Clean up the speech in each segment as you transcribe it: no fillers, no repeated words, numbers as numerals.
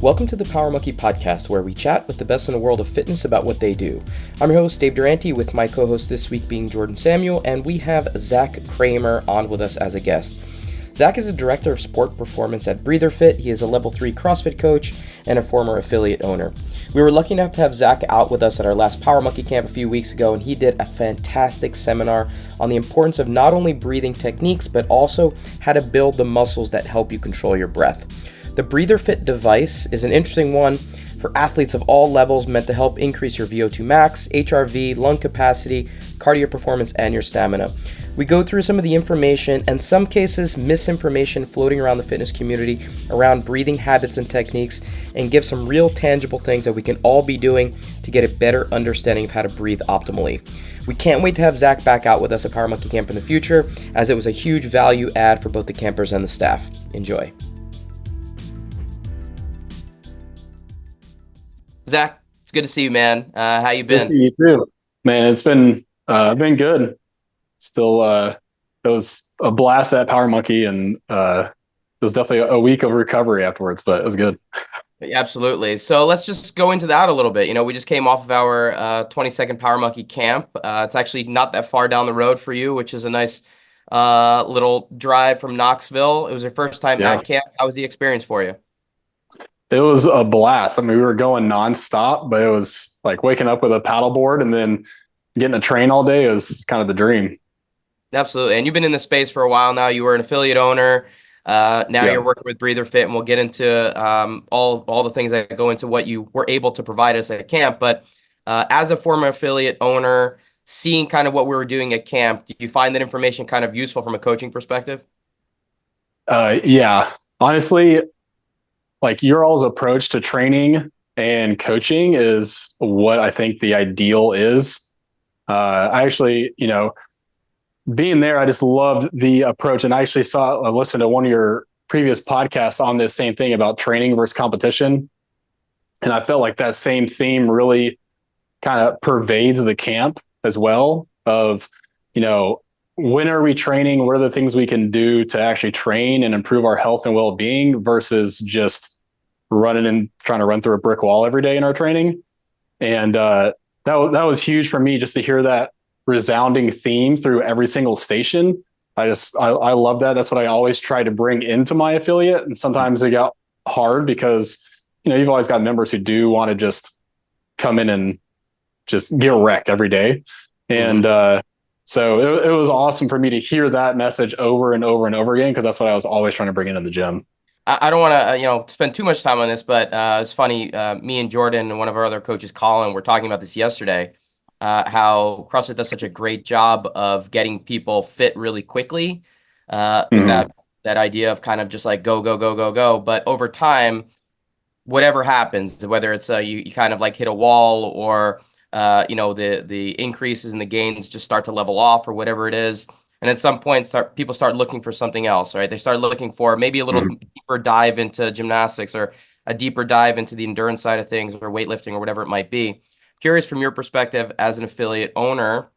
Welcome to the Power Monkey Podcast, where we chat with the best in the world of fitness about what they do. I'm your host, Dave Durante, with my co-host this week being Jordan Samuel, and we have Zack Kramer on with us as a guest. Zack is a director of sport performance at breathwork. He is a level 3 CrossFit coach and a former affiliate owner. We were lucky enough to have Zack out with us at our last Power Monkey camp a few weeks ago, and he did a fantastic seminar on the importance of not only breathing techniques, but also how to build the muscles that help you control your breath. The breathwork device is an interesting one for athletes of all levels, meant to help increase your VO2 max, HRV, lung capacity, cardio performance, and your stamina. We go through some of the information and some cases misinformation floating around the fitness community around breathing habits and techniques, and give some real tangible things that we can all be doing to get a better understanding of how to breathe optimally. We can't wait to have Zack back out with us at Power Monkey Camp in the future, as it was a huge value add for both the campers and the staff. Enjoy. Zack, it's good to see you, man. How you been? Good to see you too, man. It's been good. Still, it was a blast at Power Monkey, and it was definitely a week of recovery afterwards, but it was good. Absolutely. So let's just go into that a little bit. We just came off of our 22nd Power Monkey camp. It's actually not that far down the road for you, which is a nice little drive from Knoxville. It was your first time at camp. How was the experience for you? It was a blast. I mean, we were going nonstop, but it was like waking up with a paddleboard and then getting a train all day. It was kind of the dream. Absolutely. And you've been in the space for a while now. You were an affiliate owner. Now you're working with breathwork, and we'll get into all the things that go into what you were able to provide us at camp. But as a former affiliate owner, seeing kind of what we were doing at camp, do you find that information kind of useful from a coaching perspective? Yeah, honestly, like your all's approach to training and coaching is what I think the ideal is. I actually, being there, I just loved the approach. And I actually listened to one of your previous podcasts on this same thing about training versus competition. And I felt like that same theme really kind of pervades the camp as well of, when are we training? What are the things we can do to actually train and improve our health and well-being versus just running and trying to run through a brick wall every day in our training. And that was huge for me, just to hear that resounding theme through every single station. I love that. That's what I always try to bring into my affiliate. And sometimes it got hard because, you've always got members who do want to just come in and just get wrecked every day. And so it was awesome for me to hear that message over and over and over again, because that's what I was always trying to bring into the gym. I don't want to, spend too much time on this, but it's funny. Me and Jordan and one of our other coaches, Colin, were talking about this yesterday. How CrossFit does such a great job of getting people fit really quickly. That idea of kind of just like go, go, go, go, go. But over time, whatever happens, whether it's you kind of like hit a wall, or the increases and the gains just start to level off, or whatever it is. And at some point, people start looking for something else, right? They start looking for maybe a little deeper dive into gymnastics, or a deeper dive into the endurance side of things, or weightlifting, or whatever it might be. Curious from your perspective as an affiliate owner,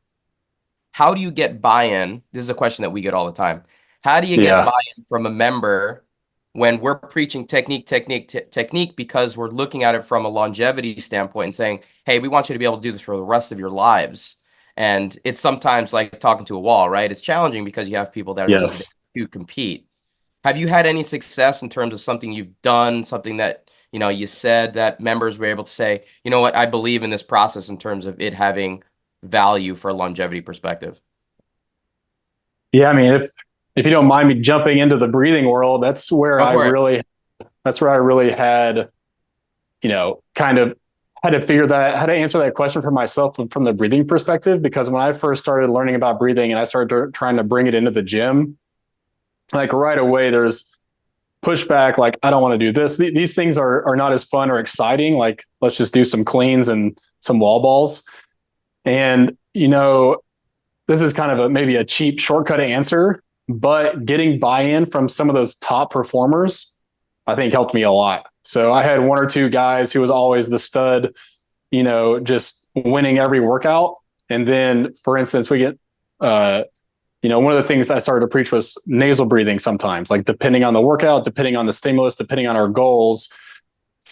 how do you get buy-in? This is a question that we get all the time. How do you get buy-in from a member when we're preaching technique, because we're looking at it from a longevity standpoint and saying, hey, we want you to be able to do this for the rest of your lives? And it's sometimes like talking to a wall, right? It's challenging because you have people that are just to compete. Have you had any success in terms of something you've done, something that, you said that members were able to say, you know what, I believe in this process in terms of it having value for a longevity perspective? Yeah, I mean, if you don't mind me jumping into the breathing world, that's where I really had, kind of had to figure that, how to answer that question for myself from the breathing perspective. Because when I first started learning about breathing and I started trying to bring it into the gym, like right away, there's pushback. Like, I don't want to do this. These things are not as fun or exciting. Like, let's just do some cleans and some wall balls. And, this is kind of maybe a cheap shortcut answer, but getting buy-in from some of those top performers, I think helped me a lot. So I had one or two guys who was always the stud, just winning every workout. And then, for instance, we get, one of the things I started to preach was nasal breathing sometimes, like depending on the workout, depending on the stimulus, depending on our goals,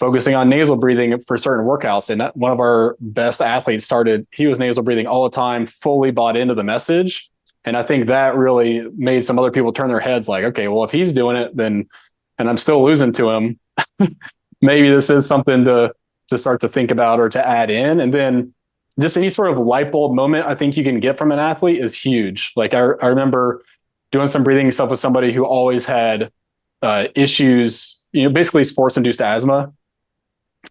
focusing on nasal breathing for certain workouts. And one of our best athletes he was nasal breathing all the time, fully bought into the message. And I think that really made some other people turn their heads like, okay, well, if he's doing it, then, and I'm still losing to him, maybe this is something to start to think about or to add in. And then just any sort of light bulb moment I think you can get from an athlete is huge. Like I remember doing some breathing stuff with somebody who always had issues, basically sports induced asthma,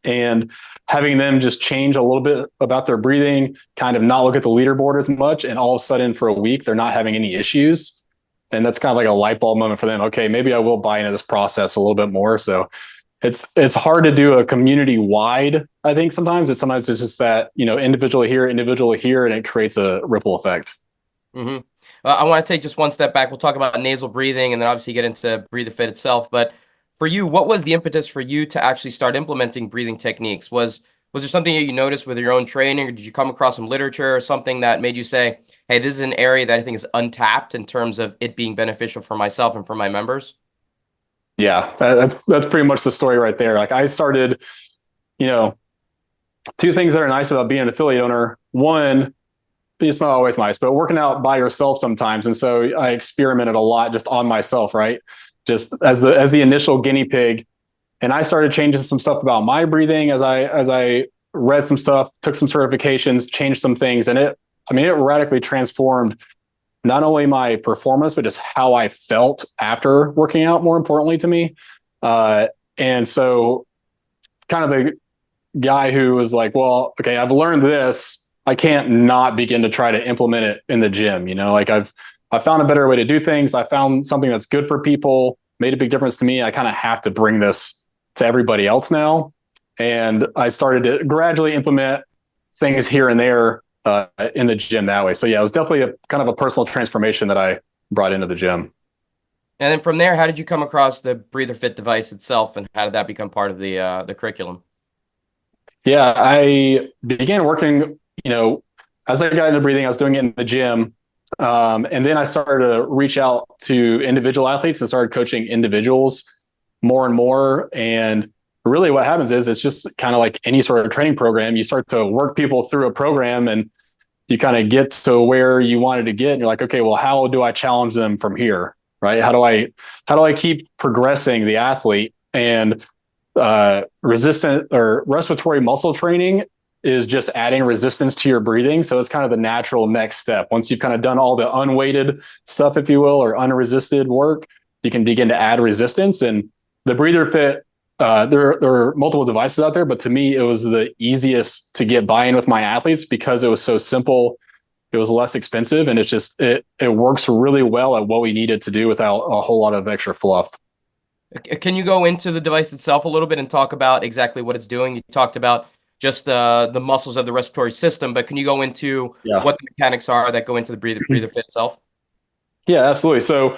and having them just change a little bit about their breathing, kind of not look at the leaderboard as much. And all of a sudden for a week, they're not having any issues. And that's kind of like a light bulb moment for them. Okay, maybe I will buy into this process a little bit more. So it's hard to do a community wide. I think sometimes it's just that, individually here, and it creates a ripple effect. Mm-hmm. I want to take just one step back. We'll talk about nasal breathing and then obviously get into Breather Fit itself. But for you, what was the impetus for you to actually start implementing breathing techniques? Was there something that you noticed with your own training, or did you come across some literature or something that made you say, hey, this is an area that I think is untapped in terms of it being beneficial for myself and for my members? Yeah, that's pretty much the story right there. Like I started, two things that are nice about being an affiliate owner. One, it's not always nice, but working out by yourself sometimes. And so I experimented a lot just on myself, right? Just as the initial guinea pig. And I started changing some stuff about my breathing as I read some stuff, took some certifications, changed some things. And it radically transformed not only my performance, but just how I felt after working out, more importantly to me. And so kind of the guy who was like, well, okay, I've learned this. I can't not begin to try to implement it in the gym. Like I found a better way to do things. I found something that's good for people, made a big difference to me. I kind of have to bring this to everybody else now. And I started to gradually implement things here and there in the gym that way. So yeah, it was definitely a kind of a personal transformation that I brought into the gym. And then from there, how did you come across the Breather Fit device itself, and how did that become part of the curriculum? Yeah, I began working, as I got into breathing, I was doing it in the gym. And then I started to reach out to individual athletes and started coaching individuals more and more. And really what happens is it's just kind of like any sort of training program. You start to work people through a program and you kind of get to where you wanted to get. And you're like, okay, well, how do I challenge them from here? Right? How do I keep progressing the athlete? And resistant or respiratory muscle training is just adding resistance to your breathing. So it's kind of the natural next step. Once you've kind of done all the unweighted stuff, if you will, or unresisted work, you can begin to add resistance. And the Breather Fit, there are multiple devices out there, but to me, it was the easiest to get buy-in with my athletes because it was so simple. It was less expensive, and it works really well at what we needed to do without a whole lot of extra fluff. Can you go into the device itself a little bit and talk about exactly what it's doing? You talked about just the muscles of the respiratory system, but can you go into what the mechanics are that go into the Breather Fit itself? Yeah, absolutely. So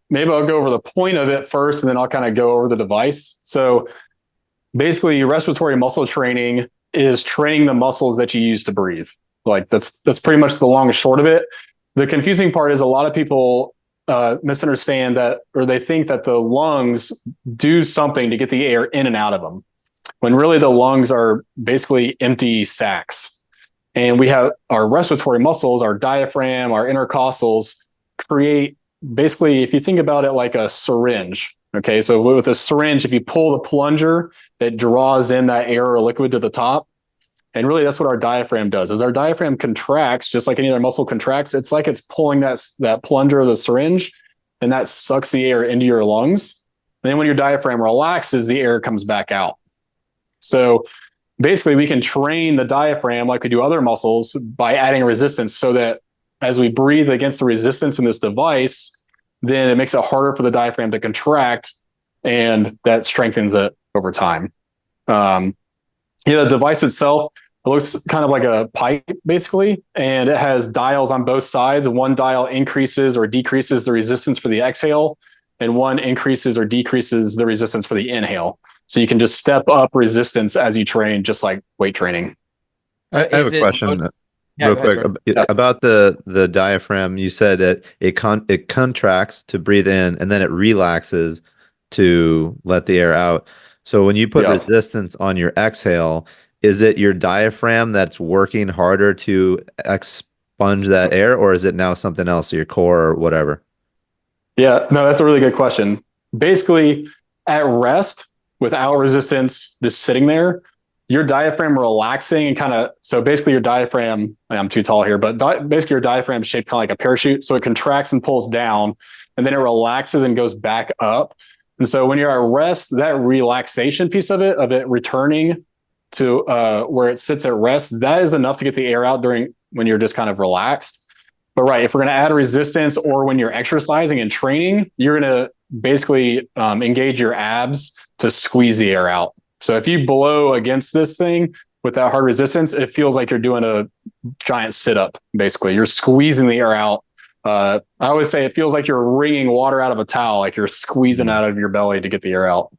maybe I'll go over the point of it first, and then I'll kind of go over the device. So basically, respiratory muscle training is training the muscles that you use to breathe. Like that's pretty much the long and short of it. The confusing part is a lot of people misunderstand that, or they think that the lungs do something to get the air in and out of them, when really the lungs are basically empty sacs. And we have our respiratory muscles, our diaphragm, our intercostals create basically, if you think about it like a syringe, okay, so with a syringe, if you pull the plunger, it draws in that air or liquid to the top. And really that's what our diaphragm does. As our diaphragm contracts, just like any other muscle contracts, it's like it's pulling that plunger of the syringe, and that sucks the air into your lungs. And then when your diaphragm relaxes, the air comes back out. So basically we can train the diaphragm like we do other muscles by adding resistance, so that as we breathe against the resistance in this device, then it makes it harder for the diaphragm to contract, and that strengthens it over time. The device itself, it looks kind of like a pipe basically, and it has dials on both sides. One dial increases or decreases the resistance for the exhale, and one increases or decreases the resistance for the inhale. So you can just step up resistance as you train, just like weight training. I have a question real quick about the diaphragm. You said that it contracts to breathe in, and then it relaxes to let the air out. So when you put Yeah. resistance on your exhale, is it your diaphragm that's working harder to expunge that air, or is it now something else, your core or whatever? Yeah, no, that's a really good question. Basically, at rest, without resistance, just sitting there, your diaphragm relaxing and kind of, so basically your diaphragm, I'm too tall here, but basically your diaphragm is shaped kind of like a parachute. So it contracts and pulls down, and then it relaxes and goes back up. And so when you're at rest, that relaxation piece of it returning to where it sits at rest, that is enough to get the air out during when you're just kind of relaxed. But right, if we're going to add resistance or when you're exercising and training, you're going to basically engage your abs to squeeze the air out. So if you blow against this thing with that hard resistance, it feels like you're doing a giant sit up. Basically, you're squeezing the air out. I always say it feels like you're wringing water out of a towel, like you're squeezing out of your belly to get the air out.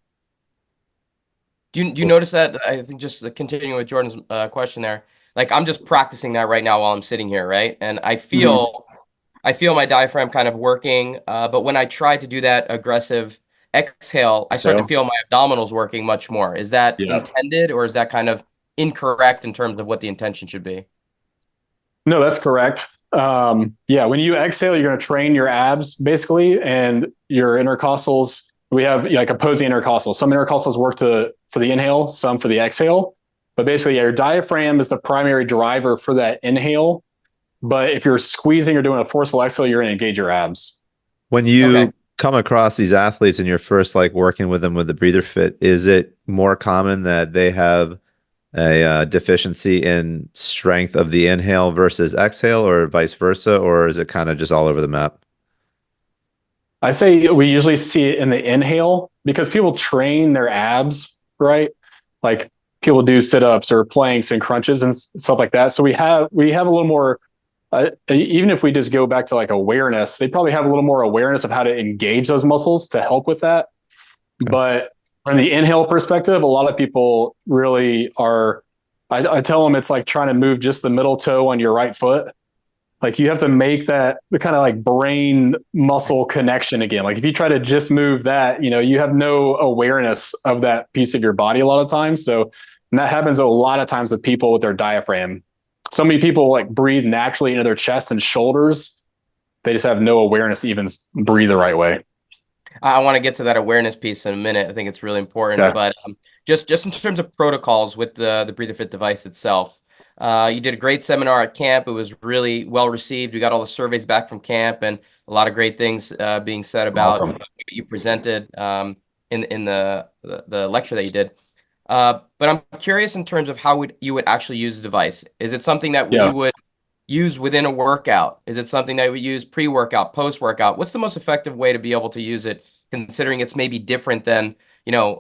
Do you notice that? I think just continuing with Jordan's question there, like I'm just practicing that right now while I'm sitting here, right? And I feel my diaphragm kind of working, but when I try to do that aggressive exhale, I start to feel my abdominals working much more. Is that intended, or is that kind of incorrect in terms of what the intention should be? No, that's correct. Yeah, when you exhale, you're going to train your abs basically, and your intercostals. We have like opposing intercostals. Some intercostals work for the inhale, some for the exhale. But basically, your diaphragm is the primary driver for that inhale. But if you're squeezing or doing a forceful exhale, you're going to engage your abs. When you come across these athletes and you're first like working with them with the breather fit, is it more common that they have a deficiency in strength of the inhale versus exhale, or vice versa, or is it kind of just all over the map? I say we usually see it in the inhale because people train their abs, right? Like people do sit-ups or planks and crunches and stuff like that. So we have a little more, even if we just go back to like awareness, they probably have a little more awareness of how to engage those muscles to help with that. Okay. But from the inhale perspective, a lot of people really are, I tell them it's like trying to move just the middle toe on your right foot. Like you have to make that the kind of like brain muscle connection again. Like if you try to just move that, you have no awareness of that piece of your body a lot of times. So, and that happens a lot of times with people with their diaphragm. So many people like breathe naturally into their chest and shoulders. They just have no awareness to even breathe the right way. I want to get to that awareness piece in a minute. I think it's really important. Okay. But just in terms of protocols with the Breather Fit device itself, you did a great seminar at camp. It was really well received. We got all the surveys back from camp and a lot of great things being said about what you presented in the lecture that you did. But I'm curious in terms of how you would actually use the device. Is it something that you would use within a workout? Is it something that we use pre-workout, post-workout? What's the most effective way to be able to use it, considering it's maybe different than,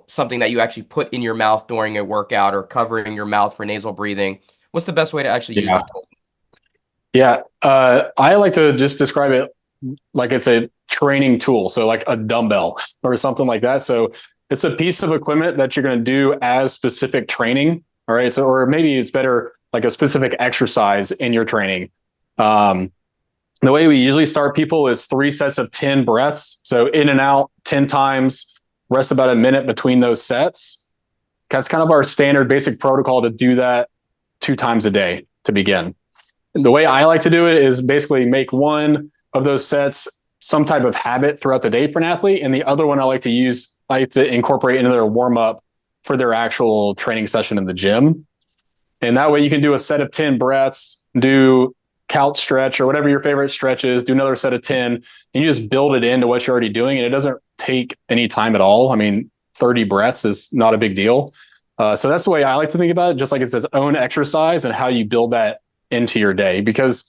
something that you actually put in your mouth during a workout or covering your mouth for nasal breathing? What's the best way to actually use it? Yeah. I like to just describe it like it's a training tool. So like a dumbbell or something like that. So it's a piece of equipment that you're going to do as specific training. All right. So, or maybe it's better like a specific exercise in your training. The way we usually start people is 3 sets of 10 breaths. So in and out 10 times, rest about a minute between those sets. That's kind of our standard basic protocol to do that 2 times a day to begin. And the way I like to do it is basically make one of those sets some type of habit throughout the day for an athlete. And the other one I like to incorporate into their warm up for their actual training session in the gym. And that way you can do a set of 10 breaths, do couch stretch or whatever your favorite stretch is, do another set of 10, and you just build it into what you're already doing. And it doesn't take any time at all. I mean, 30 breaths is not a big deal. So that's the way I like to think about it, just like it's its own exercise and how you build that into your day. Because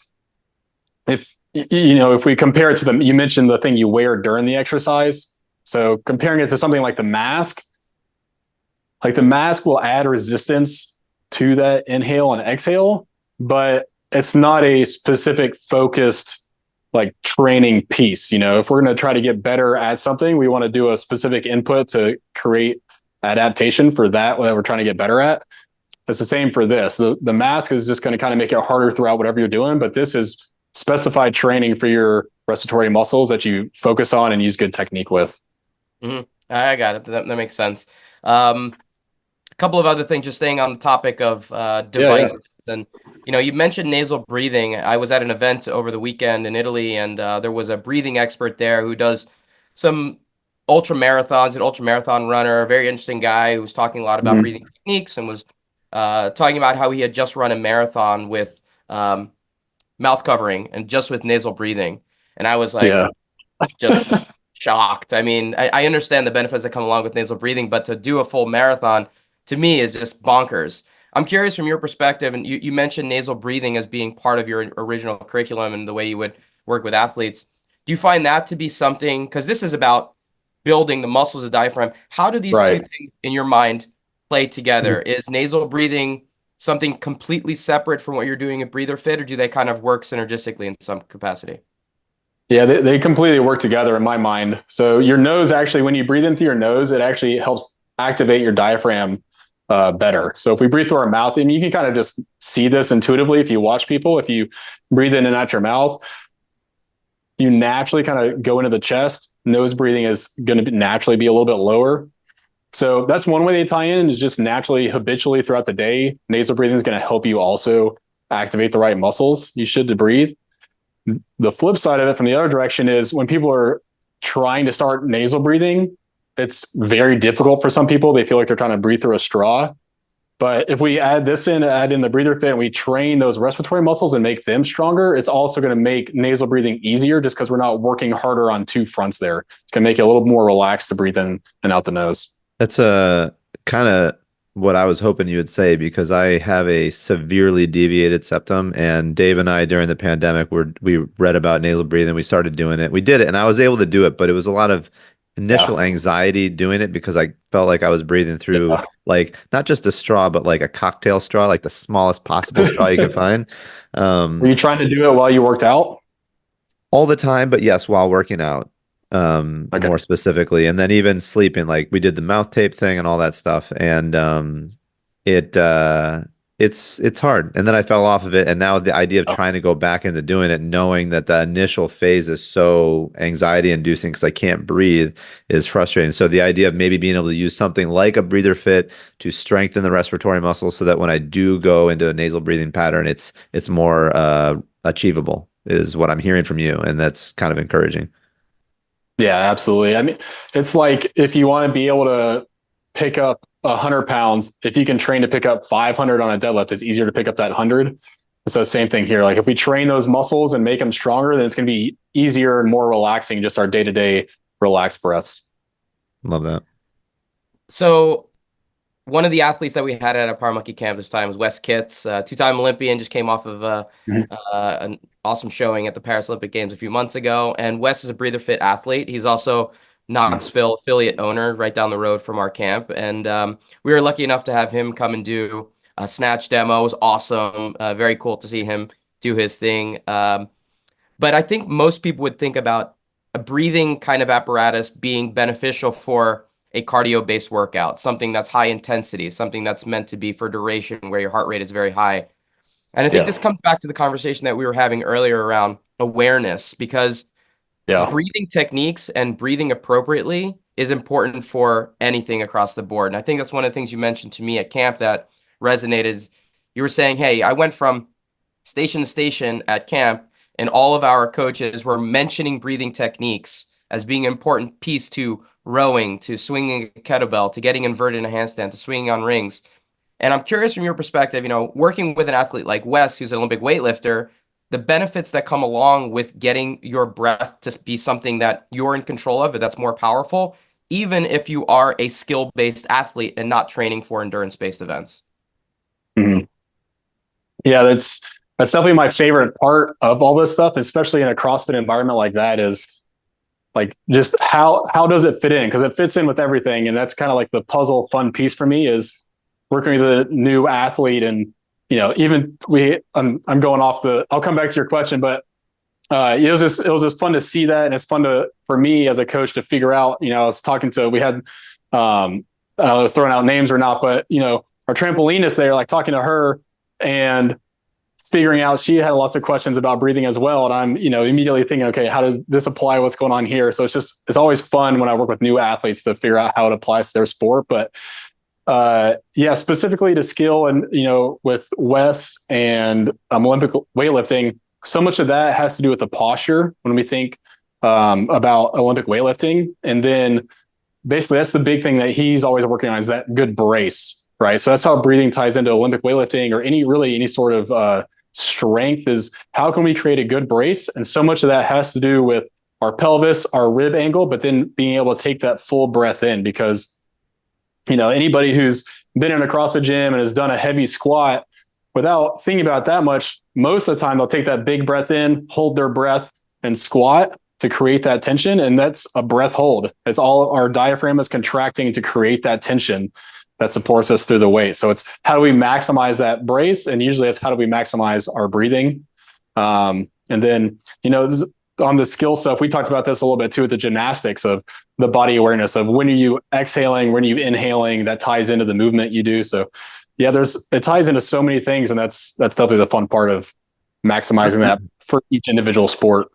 if we compare it to you mentioned the thing you wear during the exercise. So comparing it to something like the mask will add resistance to that inhale and exhale, but it's not a specific focused like training piece. If we're going to try to get better at something, we want to do a specific input to create adaptation for that we're trying to get better at. It's the same for this. The mask is just going to kind of make it harder throughout whatever you're doing, but this is specified training for your respiratory muscles that you focus on and use good technique with. Mm-hmm. I got it. That makes sense. A couple of other things, just staying on the topic of Yeah. devices. And, you mentioned nasal breathing. I was at an event over the weekend in Italy, and there was a breathing expert there who does some ultra marathons, an ultra marathon runner, a very interesting guy who was talking a lot about Mhm. breathing techniques and was talking about how he had just run a marathon with mouth covering and just with nasal breathing. And I was like, Yeah. just shocked. I mean, I understand the benefits that come along with nasal breathing, but to do a full marathon to me is just bonkers. I'm curious from your perspective, and you mentioned nasal breathing as being part of your original curriculum and the way you would work with athletes. Do you find that to be something, because this is about building the muscles of the diaphragm. How do these two Right. things in your mind play together? Is nasal breathing something completely separate from what you're doing at Breather Fit, or do they kind of work synergistically in some capacity? Yeah, they completely work together in my mind. So your nose actually, when you breathe in through your nose, it actually helps activate your diaphragm better. So if we breathe through our mouth, and you can kind of just see this intuitively if you watch people, if you breathe in and out your mouth, you naturally kind of go into the chest. Nose breathing is going to naturally be a little bit lower. So that's one way they tie in, is just naturally, habitually throughout the day. Nasal breathing is going to help you also activate the right muscles you should to breathe. The flip side of it from the other direction is when people are trying to start nasal breathing, it's very difficult for some people. They feel like they're trying to breathe through a straw. But if we add in the breather fit, and we train those respiratory muscles and make them stronger, it's also going to make nasal breathing easier, just because we're not working harder on two fronts there. It's going to make it a little more relaxed to breathe in and out the nose. That's kind of what I was hoping you would say, because I have a severely deviated septum, and Dave and I during the pandemic we read about nasal breathing. We started doing it. We did it, and I was able to do it, but it was a lot of Yeah. initial anxiety doing it because I felt like I was breathing through Yeah. like not just a straw, but like a cocktail straw, like the smallest possible straw you could find. Were you trying to do it while you worked out? All the time, but yes, while working out, Okay. more specifically, and then even sleeping, like we did the mouth tape thing and all that stuff, and it it's hard. And then I fell off of it, and now the idea of Oh, trying to go back into doing it, knowing that the initial phase is so anxiety inducing because I can't breathe, is frustrating. So the idea of maybe being able to use something like a breather fit to strengthen the respiratory muscles so that when I do go into a nasal breathing pattern, it's more achievable is what I'm hearing from you, and that's kind of encouraging. yeah, absolutely. I mean, it's like if you want to be able to pick up 100 pounds, if you can train to pick up 500 on a deadlift, it's easier to pick up that 100. So same thing here. Like if we train those muscles and make them stronger, then it's going to be easier and more relaxing, just our day-to-day relaxed breaths. Love that. So one of the athletes that we had at our Power Monkey camp this time was Wes Kitts, two-time Olympian, just came off of Mhm. an awesome showing at the Paris Olympic Games a few months ago. And Wes is a breather fit athlete. He's also Knoxville affiliate owner right down the road from our camp. And we were lucky enough to have him come and do a snatch demo. It was awesome. Very cool to see him do his thing. But I think most people would think about a breathing kind of apparatus being beneficial for a cardio-based workout, something that's high intensity, something that's meant to be for duration where your heart rate is very high. And I think Yeah. this comes back to the conversation that we were having earlier around awareness, because Yeah. breathing techniques and breathing appropriately is important for anything across the board. And I think that's one of the things you mentioned to me at camp that resonated. Is you were saying, hey, I went from station to station at camp, and all of our coaches were mentioning breathing techniques as being an important piece to rowing, to swinging a kettlebell, to getting inverted in a handstand, to swinging on rings. And I'm curious from your perspective, working with an athlete like Wes, who's an Olympic weightlifter, the benefits that come along with getting your breath to be something that you're in control of, that's more powerful, even if you are a skill-based athlete and not training for endurance-based events. Mhm. Yeah, that's definitely my favorite part of all this stuff, especially in a CrossFit environment like that, is like just how does it fit in? Because it fits in with everything, and that's kind of like the puzzle fun piece for me is working with a new athlete. And even I'm going off the, I'll come back to your question, but it was just fun to see that, and it's fun for me as a coach to figure out. I was talking to, we had I don't know if throwing out names or not, but our trampolinist there, like talking to her, and figuring out, she had lots of questions about breathing as well. And I'm, immediately thinking, okay, how does this apply? What's going on here? So it's always fun when I work with new athletes to figure out how it applies to their sport. But yeah, specifically to skill and, with Wes and Olympic weightlifting, so much of that has to do with the posture when we think about Olympic weightlifting. And then basically that's the big thing that he's always working on, is that good brace, right? So that's how breathing ties into Olympic weightlifting, or any sort of strength, is how can we create a good brace? And so much of that has to do with our pelvis, our rib angle, but then being able to take that full breath in, because anybody who's been in a CrossFit gym and has done a heavy squat without thinking about it that much, most of the time they'll take that big breath in, hold their breath, and squat to create that tension. And that's a breath hold. It's all our diaphragm is contracting to create that tension that supports us through the weight. So it's how do we maximize that brace? And usually it's how do we maximize our breathing? And then, on the skill stuff, we talked about this a little bit too, with the gymnastics of the body awareness of when are you exhaling, when are you inhaling, that ties into the movement you do. So yeah, it ties into so many things, and that's definitely the fun part of maximizing that for each individual sport.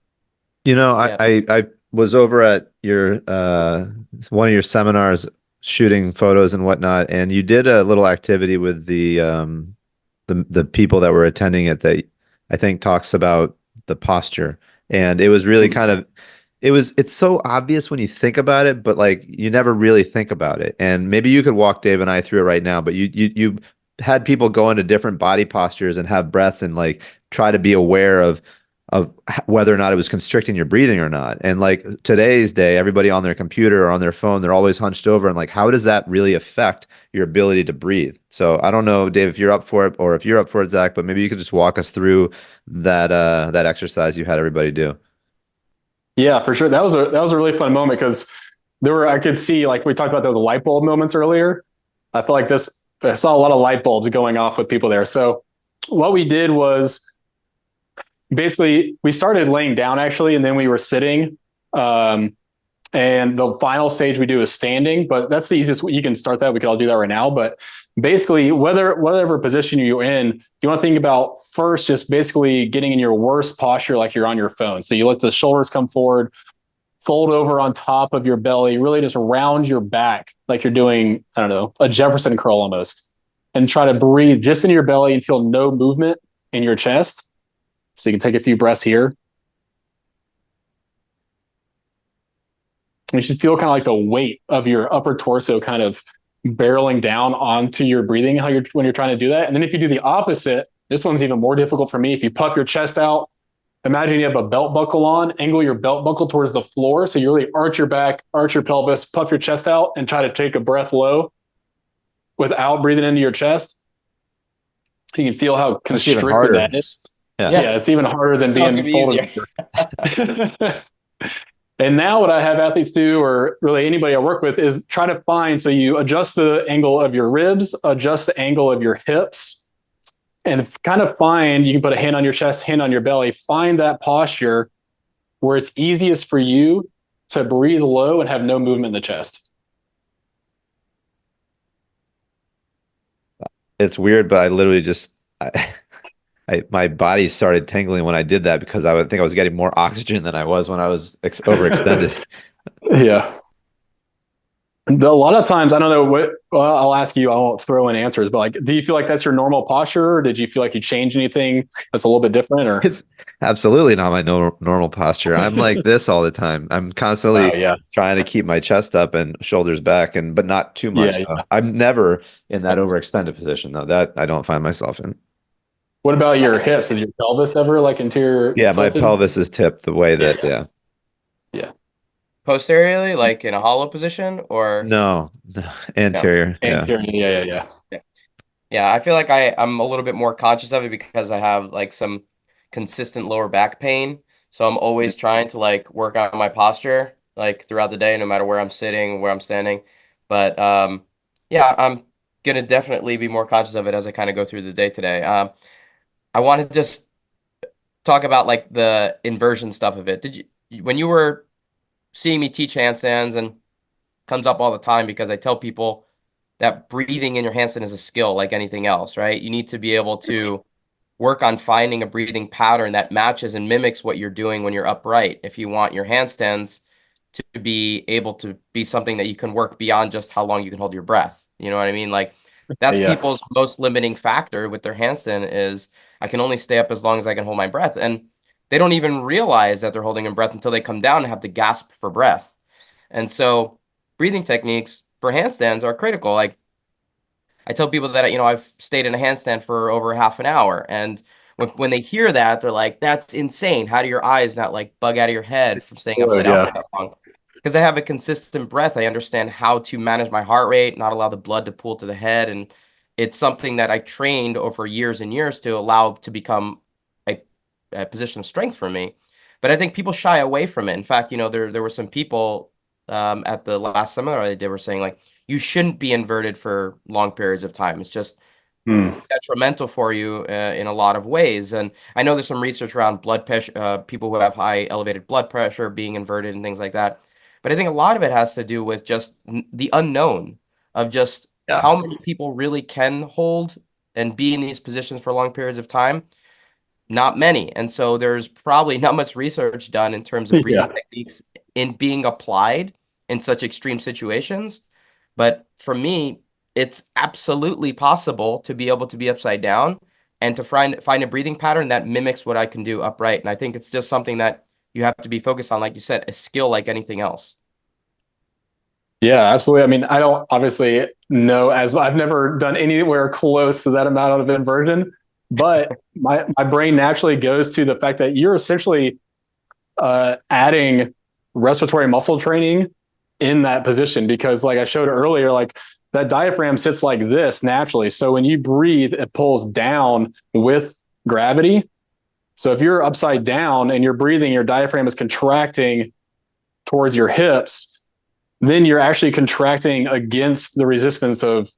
I was over at your one of your seminars shooting photos and whatnot, and you did a little activity with the people that were attending it that I think talks about the posture. And it was really it's so obvious when you think about it, but like you never really think about it. And maybe you could walk Dave and I through it right now, but you had people go into different body postures and have breaths and like try to be aware of whether or not it was constricting your breathing or not. And like today's day, everybody on their computer or on their phone, they're always hunched over, and like, how does that really affect your ability to breathe? So I don't know, Dave, if you're up for it, or if you're up for it, Zach, but maybe you could just walk us through that exercise you had everybody do. Yeah, for sure. That was a really fun moment, because I could see, like we talked about those light bulb moments earlier. I feel like I saw a lot of light bulbs going off with people there. So what we did was, basically we started laying down actually, and then we were sitting. And the final stage we do is standing, but that's the easiest. You can start that. We could all do that right now. But basically, whatever position you're in, you want to think about first just basically getting in your worst posture, like you're on your phone. So you let the shoulders come forward, fold over on top of your belly, really just round your back like you're doing, I don't know, a Jefferson curl almost, and try to breathe just in your belly and feel no movement in your chest. So you can take a few breaths here. You should feel kind of like the weight of your upper torso kind of barreling down onto your breathing when you're trying to do that. And then if you do the opposite, this one's even more difficult for me. If you puff your chest out, imagine you have a belt buckle on, angle your belt buckle towards the floor. So you really arch your back, arch your pelvis, puff your chest out, and try to take a breath low without breathing into your chest. You can feel how constricted that is. Yeah, it's even harder than being folded. And now what I have athletes do, or really anybody I work with, is try to find, so you adjust the angle of your ribs, adjust the angle of your hips, and kind of find, you can put a hand on your chest, hand on your belly, find that posture where it's easiest for you to breathe low and have no movement in the chest. It's weird, but I literally just, my body started tingling when I did that, because I would think I was getting more oxygen than I was when I was overextended. Yeah. A lot of times, I don't know I'll ask you, I won't throw in answers, but like, do you feel like that's your normal posture, or did you feel like you changed anything that's a little bit different? Or it's absolutely not my normal posture. I'm like this all the time. I'm constantly trying to keep my chest up and shoulders back, but not too much. So I'm never in that overextended position, though. That I don't find myself in. What about your hips? Is your pelvis ever like interior? Yeah, my pelvis is tipped the way that, yeah. Posteriorly, like in a hollow position, or no, anterior. Yeah. Yeah, I feel like I'm a little bit more conscious of it because I have like some consistent lower back pain. So I'm always trying to like work on my posture like throughout the day, no matter where I'm sitting, where I'm standing. But yeah, I'm gonna definitely be more conscious of it as I kind of go through the day today. I want to just talk about like the inversion stuff of it. When you were seeing me teach handstands, and comes up all the time because I tell people that breathing in your handstand is a skill like anything else, right? You need to be able to work on finding a breathing pattern that matches and mimics what you're doing when you're upright. If you want your handstands to be able to be something that you can work beyond just how long you can hold your breath. You know what I mean? Like that's Yeah. people's most limiting factor with their handstand is I can only stay up as long as I can hold my breath. And they don't even realize that they're holding a breath until they come down and have to gasp for breath. And so breathing techniques for handstands are critical. Like I tell people that, I've stayed in a handstand for over half an hour. And when they hear that, they're like, that's insane. How do your eyes not like bug out of your head from staying upside down for Yeah. that long? Because I have a consistent breath. I understand how to manage my heart rate, not allow the blood to pool to the head. And it's something that I trained over years and years to allow to become a position of strength for me. But I think people shy away from it. In fact, there were some people at the last seminar I did were saying like, you shouldn't be inverted for long periods of time. It's just detrimental for you in a lot of ways. And I know there's some research around blood pressure, people who have high elevated blood pressure being inverted and things like that. But I think a lot of it has to do with just the unknown of just how many people really can hold and be in these positions for long periods of time. Not many. And so there's probably not much research done in terms of breathing techniques in being applied in such extreme situations. But for me, it's absolutely possible to be able to be upside down and to find a breathing pattern that mimics what I can do upright. And I think it's just something that you have to be focused on, like you said, a skill like anything else. Yeah, absolutely. I mean, I don't obviously know I've never done anywhere close to that amount of inversion, but my brain naturally goes to the fact that you're essentially adding respiratory muscle training in that position, because like I showed earlier, like that diaphragm sits like this naturally. So when you breathe, it pulls down with gravity. So if you're upside down and you're breathing, your diaphragm is contracting towards your hips, then you're actually contracting against the resistance of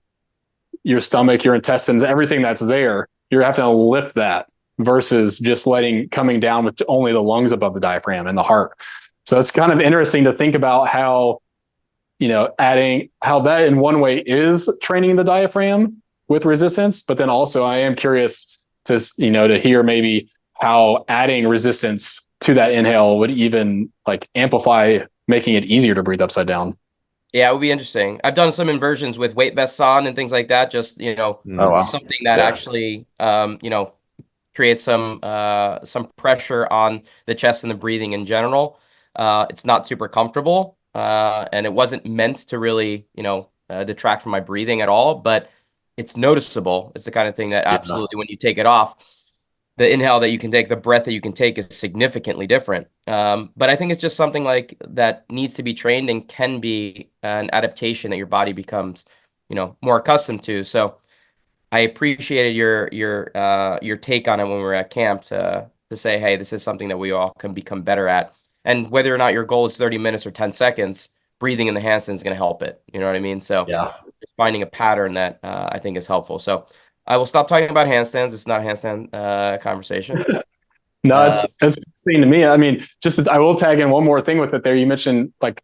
your stomach, your intestines, everything that's there. You're having to lift that versus just coming down with only the lungs above the diaphragm and the heart. So it's kind of interesting to think about how, adding how that in one way is training the diaphragm with resistance, but then also I am curious to hear maybe how adding resistance to that inhale would even like amplify, making it easier to breathe upside down. Yeah, it would be interesting. I've done some inversions with weight vests on and things like that. Just, Oh, wow. something that actually, creates some pressure on the chest and the breathing in general. It's not super comfortable, and it wasn't meant to really, detract from my breathing at all, but it's noticeable. It's the kind of thing that absolutely, when you take it off, the inhale that you can take, the breath that you can take is significantly different. But I think it's just something like that needs to be trained and can be an adaptation that your body becomes, more accustomed to. So I appreciated your take on it when we were at camp to say, hey, this is something that we all can become better at. And whether or not your goal is 30 minutes or 10 seconds, breathing in the handstand is going to help it. You know what I mean? So finding a pattern that I think is helpful. So I will stop talking about handstands. It's not a handstand conversation. No, it's interesting to me. I mean, I will tag in one more thing with it there. You mentioned like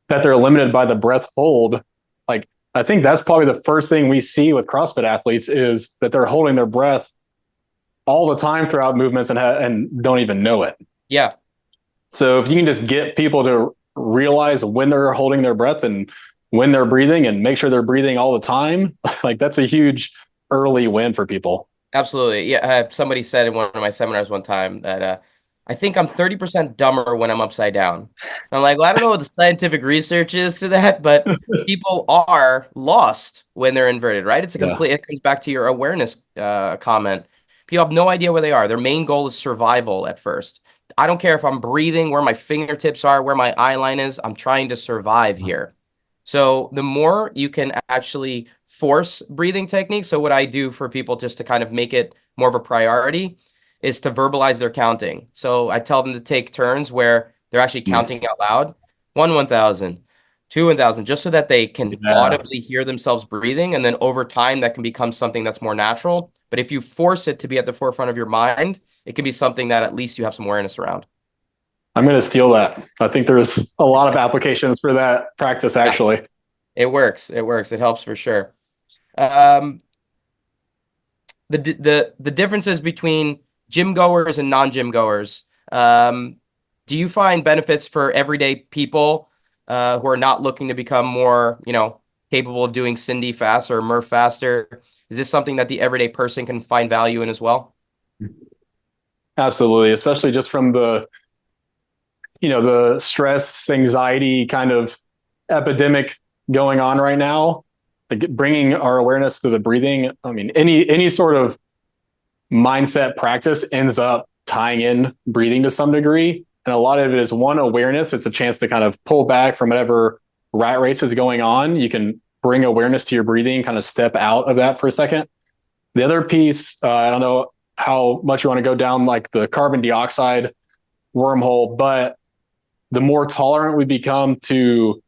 that they're limited by the breath hold. Like, I think that's probably the first thing we see with CrossFit athletes is that they're holding their breath all the time throughout movements and don't even know it. Yeah. So if you can just get people to realize when they're holding their breath and when they're breathing and make sure they're breathing all the time, like that's a huge early win for people. Absolutely. Yeah. Somebody said in one of my seminars one time that I think I'm 30% dumber when I'm upside down. And I'm like, well, I don't know what the scientific research is to that, but people are lost when they're inverted, right? It comes back to your awareness comment. People have no idea where they are. Their main goal is survival at first. I don't care if I'm breathing, where my fingertips are, where my eye line is. I'm trying to survive here. So the more you can actually force breathing techniques, so what I do for people just to kind of make it more of a priority is to verbalize their counting. So I tell them to take turns where they're actually counting out loud. 1,000, 2,000, just so that they can audibly hear themselves breathing. And then over time, that can become something that's more natural. But if you force it to be at the forefront of your mind, it can be something that at least you have some awareness around. I'm going to steal that. I think there's a lot of applications for that practice, actually. Yeah, it works. It works. It helps for sure. the differences between gym goers and non-gym goers. Do you find benefits for everyday people who are not looking to become more, capable of doing Cindy fast or Murph faster? Is this something that the everyday person can find value in as well? Absolutely, especially just from the stress, anxiety kind of epidemic going on right now. Like bringing our awareness to the breathing. I mean, any sort of mindset practice ends up tying in breathing to some degree. And a lot of it is one, awareness. It's a chance to kind of pull back from whatever rat race is going on. You can bring awareness to your breathing, kind of step out of that for a second. The other piece, I don't know how much you want to go down like the carbon dioxide wormhole, but the more tolerant we become to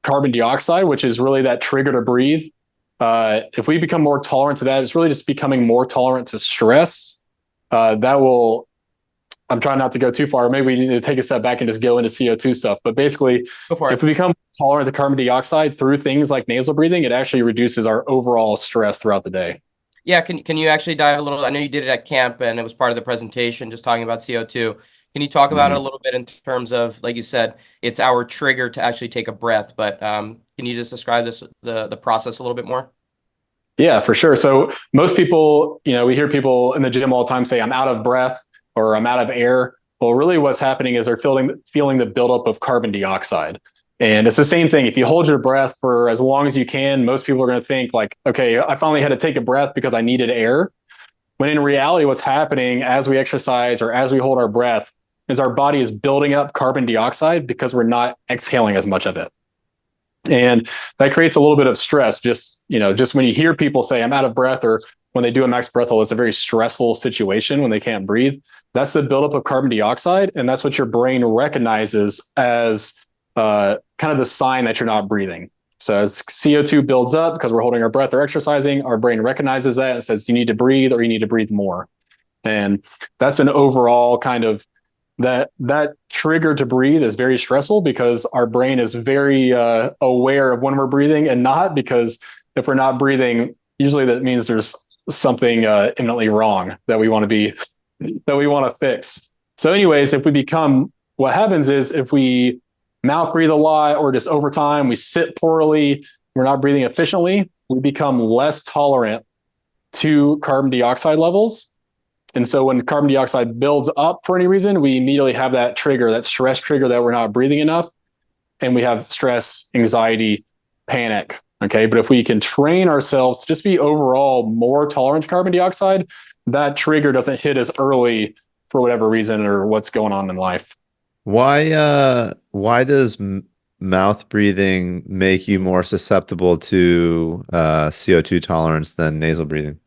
carbon dioxide, which is really that trigger to breathe, if we become more tolerant to that, it's really just becoming more tolerant to stress. That will, I'm trying not to go too far. Maybe we need to take a step back and just go into CO2 stuff. But basically, if we become tolerant to carbon dioxide through things like nasal breathing, it actually reduces our overall stress throughout the day. Yeah, can you actually dive a little? I know you did it at camp and it was part of the presentation, just talking about CO2. Can you talk about it a little bit in terms of, like you said, it's our trigger to actually take a breath, but can you just describe the process a little bit more? Yeah, for sure. So most people, we hear people in the gym all the time say, I'm out of breath or I'm out of air. Well, really what's happening is they're feeling the buildup of carbon dioxide. And it's the same thing. If you hold your breath for as long as you can, most people are going to think like, okay, I finally had to take a breath because I needed air. When in reality, what's happening as we exercise or as we hold our breath is our body is building up carbon dioxide because we're not exhaling as much of it. And that creates a little bit of stress. Just when you hear people say I'm out of breath, or when they do a max breath hold, it's a very stressful situation when they can't breathe. That's the buildup of carbon dioxide. And that's what your brain recognizes as kind of the sign that you're not breathing. So as CO2 builds up because we're holding our breath or exercising, our brain recognizes that and says you need to breathe or you need to breathe more. And that's an overall kind of that trigger to breathe is very stressful because our brain is very aware of when we're breathing and not, because if we're not breathing, usually that means there's something imminently wrong that we want to fix. So anyways, what happens is if we mouth breathe a lot or just over time, we sit poorly, we're not breathing efficiently, we become less tolerant to carbon dioxide levels. And so when carbon dioxide builds up for any reason, we immediately have that trigger, that stress trigger that we're not breathing enough. And we have stress, anxiety, panic. Okay. But if we can train ourselves to just be overall more tolerant to carbon dioxide, that trigger doesn't hit as early for whatever reason or what's going on in life. Why does mouth breathing make you more susceptible to CO2 tolerance than nasal breathing?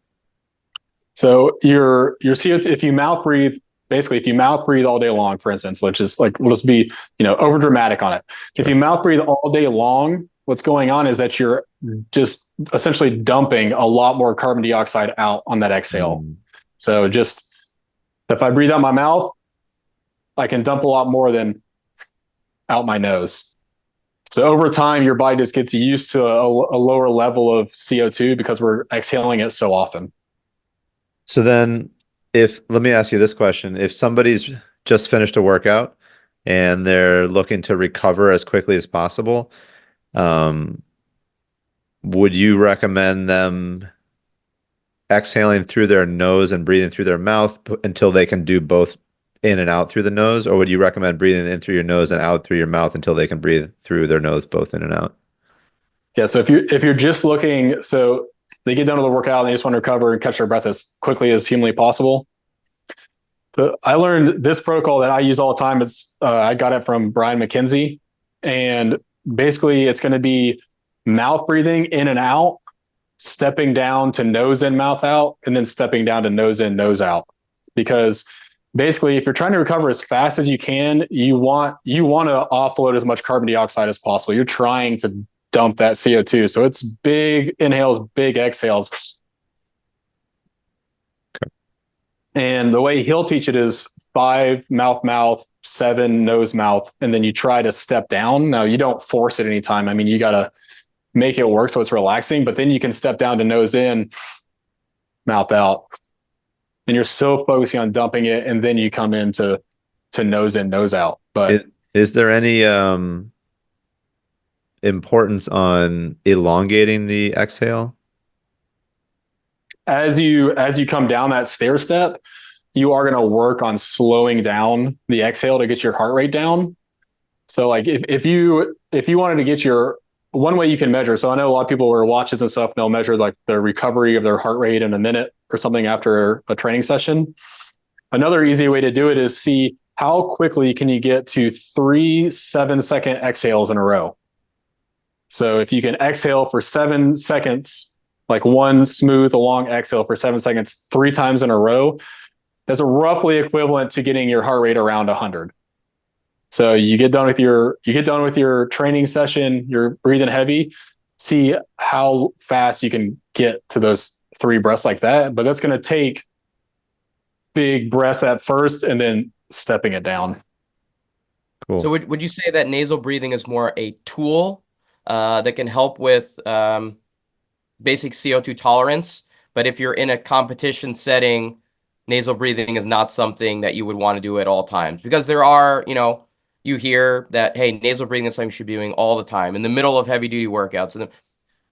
So your CO2, if you mouth breathe all day long, for instance, we'll just be, over dramatic on it. Sure. If you mouth breathe all day long, what's going on is that you're just essentially dumping a lot more carbon dioxide out on that exhale. So just if I breathe out my mouth, I can dump a lot more than out my nose. So over time, your body just gets used to a lower level of CO2 because we're exhaling it so often. So then let me ask you this question. If somebody's just finished a workout and they're looking to recover as quickly as possible, would you recommend them exhaling through their nose and breathing through their mouth until they can do both in and out through the nose? Or would you recommend breathing in through your nose and out through your mouth until they can breathe through their nose both in and out? Yeah. So if you're just looking, so they get done with the workout and they just want to recover and catch their breath as quickly as humanly possible. I learned this protocol that I use all the time. I got it from Brian McKenzie, and basically it's going to be mouth breathing in and out, stepping down to nose in, mouth out, and then stepping down to nose in, nose out. Because basically, if you're trying to recover as fast as you can, you want to offload as much carbon dioxide as possible. You're trying to dump that CO2. So it's big inhales, big exhales. Okay. And the way he'll teach it is 5 mouth, 7 nose, mouth, and then you try to step down. Now you don't force it anytime. I mean, you got to make it work so it's relaxing, but then you can step down to nose in mouth out. And you're so focusing on dumping it, and then you come into nose in, nose out. But is there any importance on elongating the exhale? as you come down that stair step, you are going to work on slowing down the exhale to get your heart rate down. So like if you wanted to get your, one way you can measure, so I know a lot of people wear watches and stuff, they'll measure like the recovery of their heart rate in a minute or something after a training session. Another easy way to do it is see how quickly can you get to 3 7-second exhales in a row. So if you can exhale for 7 seconds, like one smooth, long exhale for 7 seconds, 3 times in a row, that's roughly equivalent to getting your heart rate around 100. So you get done with your training session, you're breathing heavy, see how fast you can get to those 3 breaths like that. But that's going to take big breaths at first and then stepping it down. Cool. So would you say that nasal breathing is more a tool that can help with basic CO2 tolerance, but if you're in a competition setting, nasal breathing is not something that you would want to do at all times? Because there are, you hear that, hey, nasal breathing is something you should be doing all the time in the middle of heavy duty workouts. And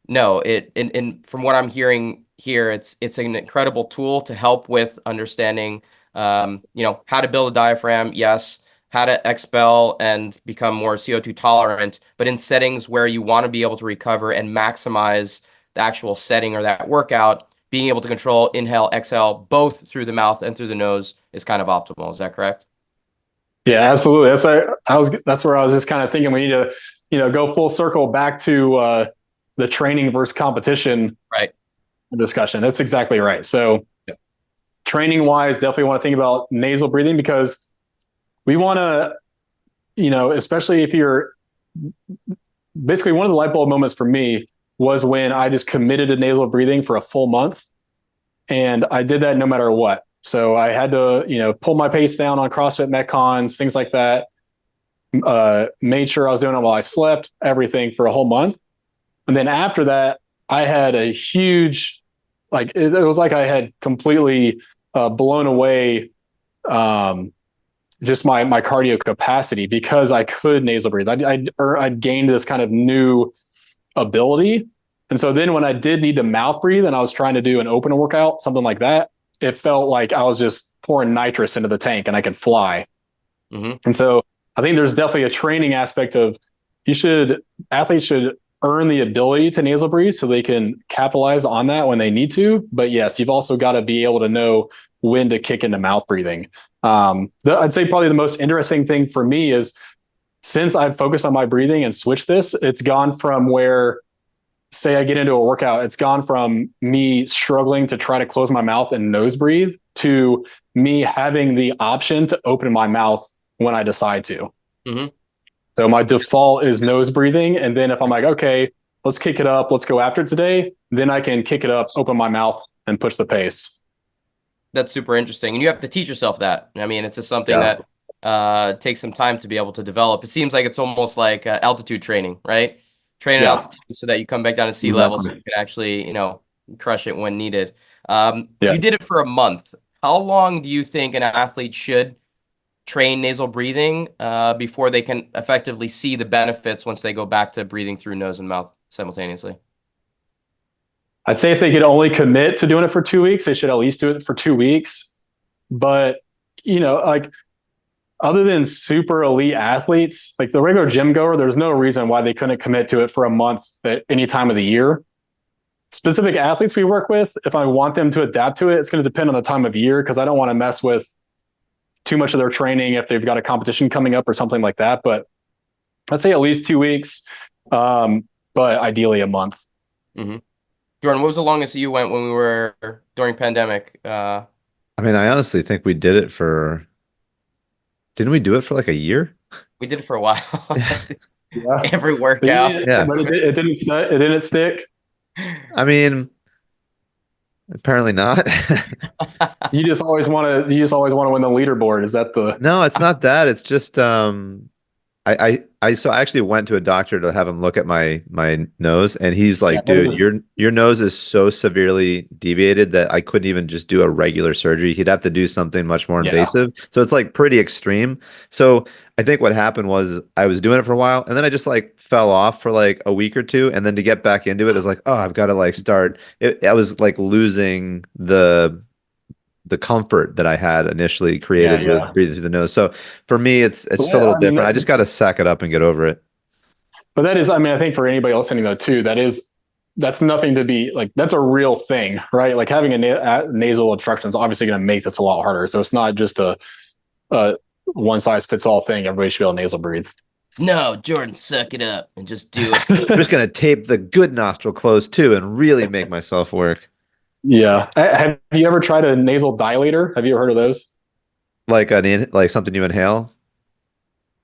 no, and from what I'm hearing here, it's an incredible tool to help with understanding, how to build a diaphragm. Yes. How to expel and become more CO2 tolerant, but in settings where you want to be able to recover and maximize the actual setting or that workout, being able to control inhale, exhale, both through the mouth and through the nose is kind of optimal. Is that correct? Yeah, absolutely. That's where I was just kind of thinking we need to, go full circle back to the training versus competition discussion. That's exactly right. So training wise, definitely want to think about nasal breathing, because we want to, especially if you're basically, one of the light bulb moments for me was when I just committed to nasal breathing for a full month. And I did that no matter what. So I had to, pull my pace down on CrossFit Metcons, things like that. Made sure I was doing it while I slept, everything for a whole month. And then after that, I had a huge, it was like I had completely blown away just my cardio capacity, because I could nasal breathe. I'd gained this kind of new ability. And so then when I did need to mouth breathe and I was trying to do an open workout, something like that, it felt like I was just pouring nitrous into the tank and I could fly. Mm-hmm. And so I think there's definitely a training aspect of athletes should earn the ability to nasal breathe so they can capitalize on that when they need to. But yes, you've also got to be able to know when to kick into mouth breathing. I'd say probably the most interesting thing for me is, since I've focused on my breathing and switched this, it's gone from where, say I get into a workout, it's gone from me struggling to try to close my mouth and nose breathe to me having the option to open my mouth when I decide to. Mm-hmm. So my default is nose breathing. And then if I'm like, okay, let's kick it up, let's go after it today, then I can kick it up, open my mouth and push the pace. That's super interesting. And you have to teach yourself that. I mean, it's just something that takes some time to be able to develop. It seems like it's almost like altitude training, right? Train at altitude so that you come back down to sea level so you can actually, crush it when needed. You did it for a month. How long do you think an athlete should train nasal breathing before they can effectively see the benefits once they go back to breathing through nose and mouth simultaneously? I'd say if they could only commit to doing it for 2 weeks, they should at least do it for 2 weeks. But, other than super elite athletes, like the regular gym goer, there's no reason why they couldn't commit to it for a month at any time of the year. Specific athletes we work with, if I want them to adapt to it, it's going to depend on the time of year, because I don't want to mess with too much of their training if they've got a competition coming up or something like that. But I'd say at least 2 weeks, but ideally a month. Mm-hmm. Jordan, what was the longest you went when we were during pandemic? I mean, I honestly think we did it for, didn't we do it for like a year? We did it for a while. Yeah. Every workout. But it didn't stick. I mean, apparently not. You just always want to win the leaderboard. Is that the? No, it's not that. It's just So I actually went to a doctor to have him look at my nose, and he's Yeah, like, dude, your nose is so severely deviated that I couldn't even just do a regular surgery. He'd have to do something much more yeah, invasive. So it's like pretty extreme. So I think what happened was I was doing it for a while, and then I just like fell off for like a week or two, and then to get back into it is like, oh, I've got to like start. I was like losing the comfort that I had initially yeah, created with yeah. breathing through the nose. So for me, it's just a Well, little I mean, different. I just got to sack it up and get over it. but that is, I mean, I think for anybody listening though, too, that's nothing to be like, that's a real thing, right? Like having a nasal obstruction is obviously going to make this a lot harder. So it's not just a one size fits all thing. Everybody should be able to nasal breathe. No, Jordan, suck it up and just do it. I'm just gonna tape the good nostril closed too and really make myself work. Yeah. Have you ever tried a nasal dilator? Have you ever heard of those? Like something you inhale.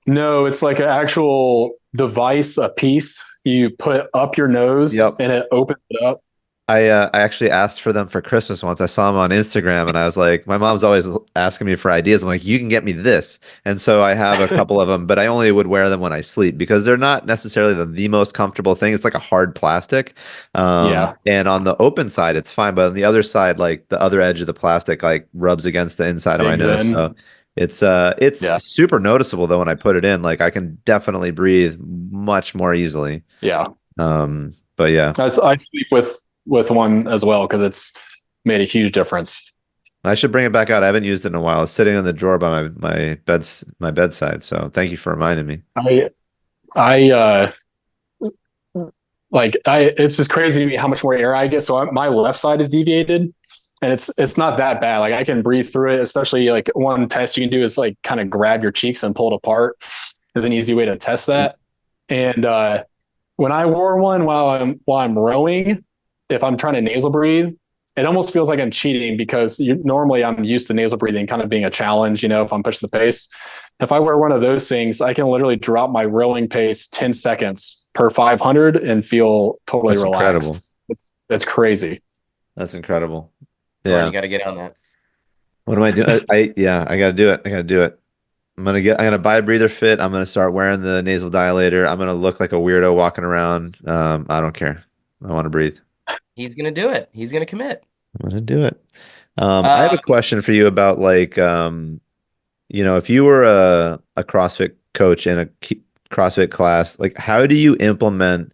No, it's like an actual device, a piece you put up your nose Yep. and it opens it up. I actually asked for them for Christmas once. I saw them on Instagram and I was like, my mom's always asking me for ideas. I'm like, you can get me this. And so I have a couple of them, but I only would wear them when I sleep because they're not necessarily the most comfortable thing. It's like a hard plastic. Yeah, And on the open side, it's fine. But on the other side, like the other edge of the plastic, like rubs against the inside of my digs nose. in. So it's Yeah, super noticeable though when I put it in. Like I can definitely breathe much more easily. yeah. But yeah. I sleep with one as well because it's made a huge difference. I should bring it back out. I haven't used it in a while. It's sitting in the drawer by my bedside. So thank you for reminding me. I like it's just crazy to me how much more air I get. So my left side is deviated, and it's not that bad. Like I can breathe through it. Especially like one test you can do is like kind of grab your cheeks and pull it apart. Is an easy way to test that. And when I wore one while I'm rowing, if I'm trying to nasal breathe, it almost feels like I'm cheating because normally I'm used to nasal breathing kind of being a challenge, if I'm pushing the pace. If I wear one of those things, I can literally drop my rowing pace 10 seconds per 500 and feel totally That's relaxed. incredible. It's crazy. That's incredible. Jordan, Yeah. you got to get on that. What am I doing? Yeah, I gotta do it. I gotta do it. I'm gonna buy a breather fit. I'm gonna start wearing the nasal dilator. I'm gonna look like a weirdo walking around. I don't care. I want to breathe. He's gonna do it. He's gonna commit. I'm gonna do it. I have a Um, question for you about like if you were a CrossFit coach in a CrossFit class, like how do you implement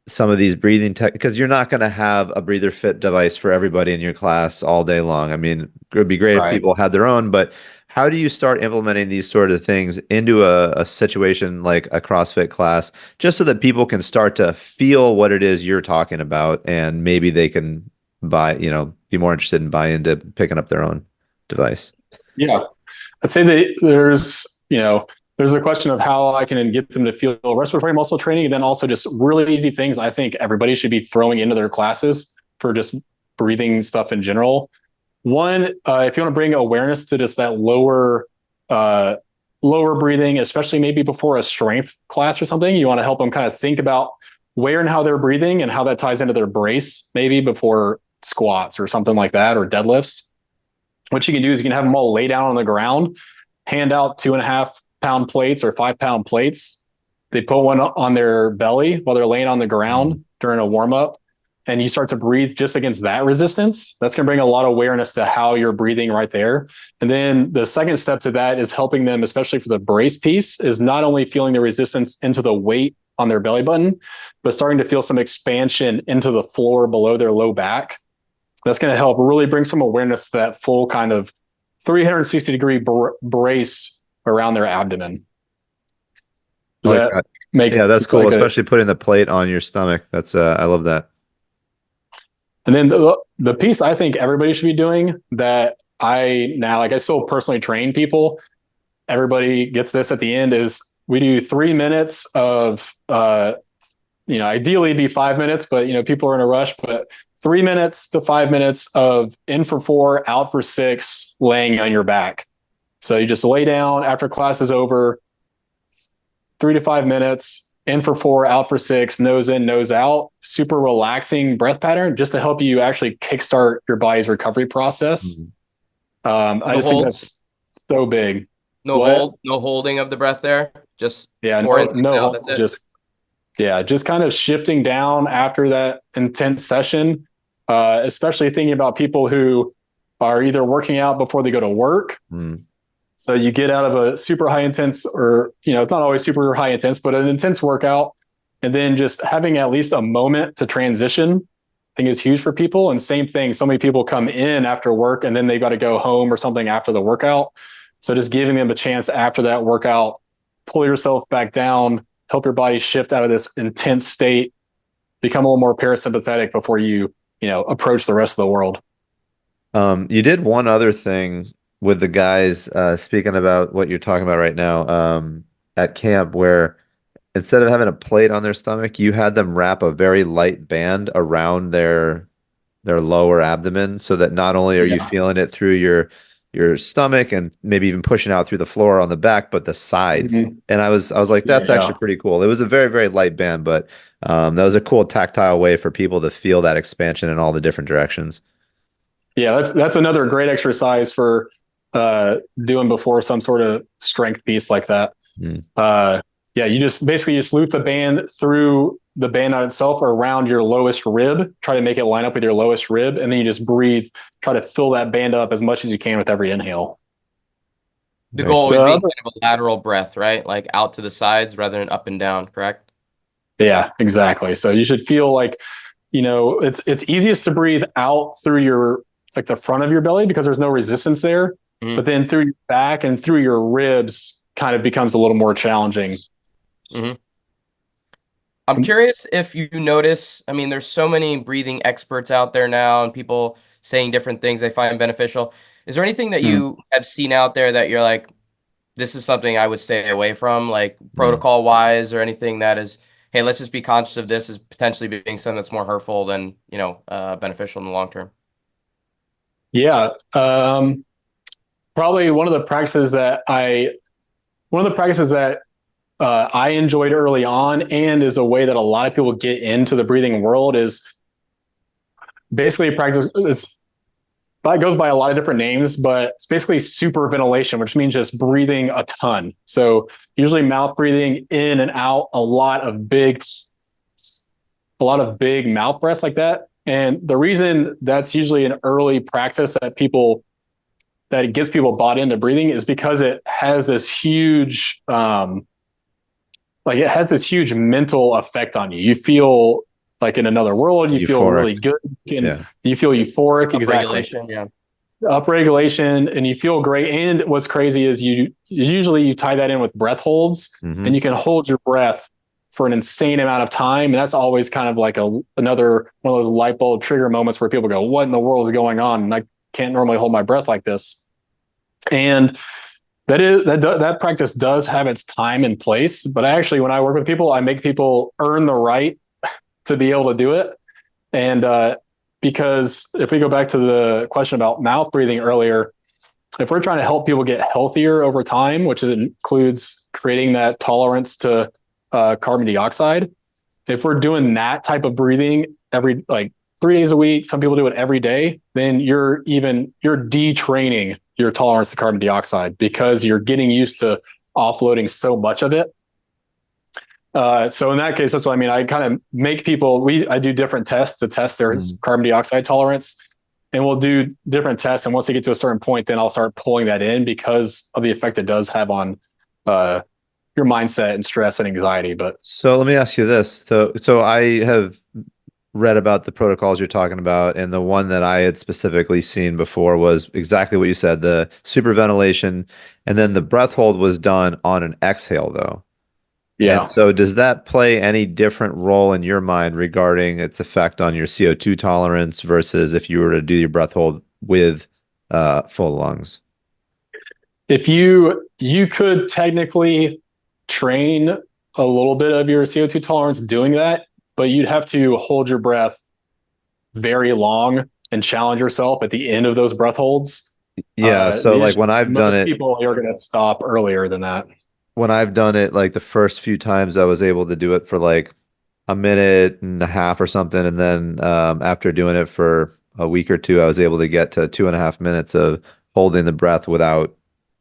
some of these breathing tech? Because you're not going to have a breather fit device for everybody in your class all day long. I mean, it would be great if Right. people had their own, but how do you start implementing these sort of things into a situation like a CrossFit class, just so that people can start to feel what it is you're talking about, and maybe they can be more interested in buy into picking up their own device? Yeah. I'd say that there's a question of how I can get them to feel respiratory muscle training, and then also just really easy things I think everybody should be throwing into their classes for just breathing stuff in general. One, if you want to bring awareness to just that lower breathing, especially maybe before a strength class or something, you want to help them kind of think about where and how they're breathing and how that ties into their brace, maybe before squats or something like that, or deadlifts. What you can do is you can have them all lay down on the ground, hand out 2.5-pound plates or 5-pound plates. They put one on their belly while they're laying on the ground during a warm up. And you start to breathe just against that resistance. That's going to bring a lot of awareness to how you're breathing right there. And then the second step to that is helping them, especially for the brace piece, is not only feeling the resistance into the weight on their belly button, but starting to feel some expansion into the floor below their low back. That's going to help really bring some awareness to that full kind of 360-degree brace around their abdomen. Does Like that make Yeah, that's cool, like especially putting the plate on your stomach. That's I love that. And then the piece I think everybody should be doing that I still personally train people. Everybody gets this at the end is we do 3 minutes of, ideally it'd be 5 minutes, but people are in a rush, but 3 minutes to 5 minutes of in for 4, out for 6, laying on your back. So you just lay down after class is over, 3 to 5 minutes, in for 4, out for 6, nose in, nose out, super relaxing breath pattern just to help you actually kickstart your body's recovery process. I just think that's so big. no holding of the breath there. Just Yeah, 4 in, 6 no out. hold, That's it. just kind of shifting down after that intense session, especially thinking about people who are either working out before they go to work. Mm. So you get out of a super high intense, or, it's not always super high intense, but an intense workout. And then just having at least a moment to transition, I think is huge for people. And same thing, so many people come in after work and then they got to go home or something after the workout. So just giving them a chance after that workout, pull yourself back down, help your body shift out of this intense state, become a little more parasympathetic before you approach the rest of the world. You did one other thing with the guys, speaking about what you're talking about right now, at camp, where instead of having a plate on their stomach, you had them wrap a very light band around their lower abdomen, so that not only are you Yeah. feeling it through your stomach and maybe even pushing out through the floor on the back, but the sides. Mhm. And I was like, that's Yeah. actually pretty cool. It was a very, very light band, but that was a cool tactile way for people to feel that expansion in all the different directions. Yeah, that's another great exercise for doing before some sort of strength piece like that. Mm. Yeah, you just loop the band through the band on itself or around your lowest rib. Try to make it line up with your lowest rib, and then you just breathe. Try to fill that band up as much as you can with every inhale. The Very goal cool. always being kind of a lateral breath, right? Like out to the sides rather than up and down, correct? Yeah, exactly. So you should feel like, it's easiest to breathe out through your, like, the front of your belly, because there's no resistance there. Mhm. But then through your back and through your ribs kind of becomes a little more challenging. Mm-hmm. I'm curious if you notice, I mean, there's so many breathing experts out there now and people saying different things they find beneficial. Is there anything that you have seen out there that you're like, this is something I would stay away from, like Mm. protocol wise, or anything that is, hey, let's just be conscious of this as potentially being something that's more hurtful than, beneficial in the long term? Yeah. Probably one of the practices that I enjoyed early on, and is a way that a lot of people get into the breathing world, is basically a practice. It goes by a lot of different names, but it's basically super ventilation, which means just breathing a ton. So usually mouth breathing in and out, a lot of big mouth breaths like that. And the reason that's usually an early practice that it gets people bought into breathing is because it has this huge, mental effect on you. You feel like in another world. You feel Euphoric. really good. Yeah. You feel euphoric. Exactly. Upregulation, yeah. Upregulation, and you feel great. And what's crazy is you usually tie that in with breath holds, Mhm. and you can hold your breath for an insane amount of time. And that's always kind of like another one of those light bulb trigger moments where people go, what in the world is going on? And I can't normally hold my breath like this. And that practice does have its time and place. But actually, when I work with people, I make people earn the right to be able to do it. And because if we go back to the question about mouth breathing earlier, if we're trying to help people get healthier over time, which includes creating that tolerance to carbon dioxide, if we're doing that type of breathing every, like, 3 days a week, some people do it every day, then you're detraining your tolerance to carbon dioxide, because you're getting used to offloading so much of it. So in that case, that's what I mean. I kind of make people, I do different tests to test their carbon dioxide tolerance, and we'll do different tests. And once they get to a certain point, then I'll start pulling that in because of the effect it does have on your mindset and stress and anxiety. But So let me ask you this. So I have read about the protocols you're talking about, and the one that I had specifically seen before was exactly what you said, the superventilation, and then the breath hold was done on an exhale, though. yeah. And so does that play any different role in your mind regarding its effect on your CO2 tolerance versus if you were to do your breath hold with full lungs? If you could technically train a little bit of your CO2 tolerance doing that, but you'd have to hold your breath very long and challenge yourself at the end of those breath holds. Yeah, so like when I've done it, people are going to stop earlier than that. when I've done it, like the first few times I was able to do it for like a minute and a half or something. And then after doing it for a week or two, I was able to get to 2.5 minutes of holding the breath without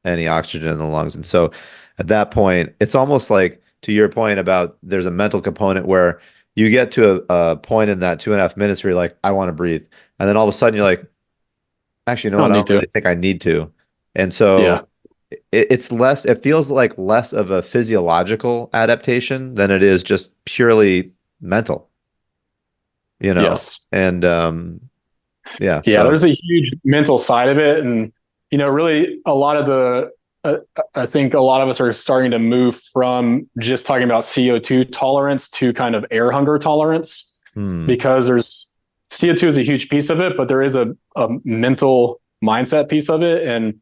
any oxygen in the lungs. And so at that point, it's almost like to your point about there's a mental component where you get to a point in that 2.5 minutes where you're like, I want to breathe. And then all of a sudden you're like, actually, you know I what? don't I need don't to. really think I need to. And Yeah. so it's less, it feels like less of a physiological adaptation than it is just purely mental, you know? Yes. And yeah, Yeah, so there's a huge mental side of it. And, really a lot of I think a lot of us are starting to move from just talking about CO2 tolerance to kind of air hunger tolerance, hmm, because CO2 is a huge piece of it, but there is a mental mindset piece of it. And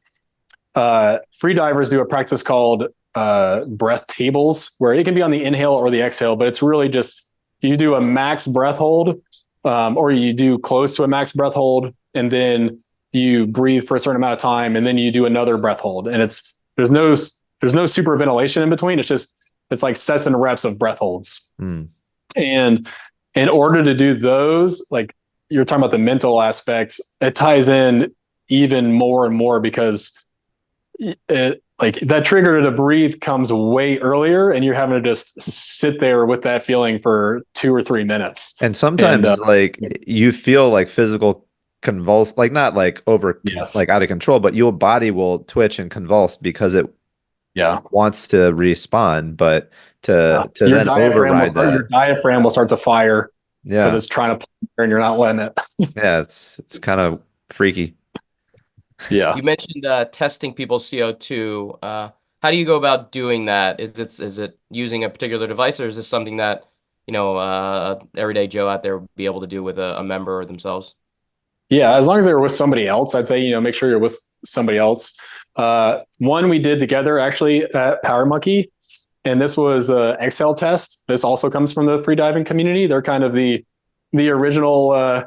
free divers do a practice called breath tables, where it can be on the inhale or the exhale, but it's really just you do a max breath hold, or you do close to a max breath hold, and then you breathe for a certain amount of time, and then you do another breath hold. And there's no super ventilation in between. It's like sets and reps of breath holds. hmm. And in order to do those, like you're talking about the mental aspects, it ties in even more and more, because like that trigger to breathe comes way earlier, and you're having to just sit there with that feeling for 2 or 3 minutes. And And sometimes like you feel like physical convulse, like not like yes, like out of control, but your body will twitch and convulse because it yeah, wants to respawn, but yeah. to then override Your that. diaphragm will start to fire because Yeah. it's trying to pull and you're not letting it. Yeah, it's kind of freaky. Yeah. You mentioned testing people's CO2. How do you go about doing that? Is it using a particular device, or is this something that, everyday Joe out there would be able to do with a member or themselves? Yeah, as long as they're with somebody else, I'd say, make sure you're with somebody else. One we did together actually at Power Monkey, and this was a exhale test. This also comes from the freediving community. They're kind of the original